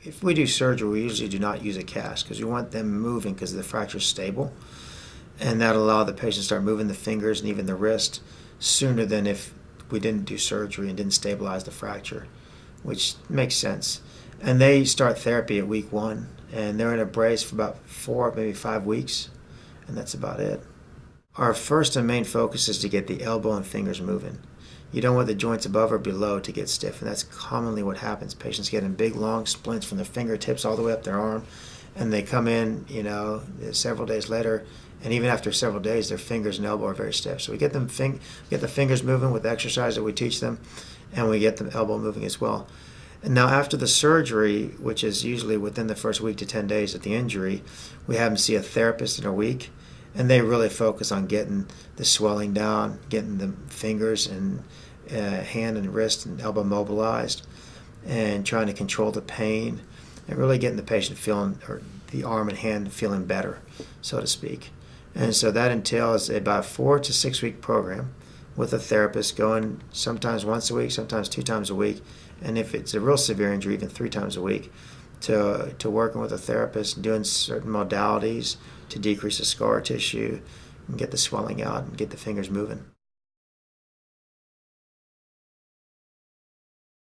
if we do surgery, we usually do not use a cast because we want them moving because the fracture is stable, and that allow the patient to start moving the fingers and even the wrist sooner than if we didn't do surgery and didn't stabilize the fracture, which makes sense. And they start therapy at week 1, and they're in a brace for about 4, maybe 5 weeks, and that's about it. Our first and main focus is to get the elbow and fingers moving. You don't want the joints above or below to get stiff, and that's commonly what happens. Patients get in big, long splints from their fingertips all the way up their arm, and they come in, several days later, and even after several days, their fingers and elbow are very stiff. So we get them get the fingers moving with the exercise that we teach them, and we get the elbow moving as well. And now after the surgery, which is usually within the first week to 10 days of the injury, we have them see a therapist in a week, and they really focus on getting the swelling down, getting the fingers and hand and wrist and elbow mobilized, and trying to control the pain, and really getting the patient feeling, or the arm and hand feeling better, so to speak. And so that entails about a 4 to 6 week program with a therapist going sometimes once a week, sometimes 2 times a week, and if it's a real severe injury, even 3 times a week, to working with a therapist, doing certain modalities to decrease the scar tissue and get the swelling out and get the fingers moving.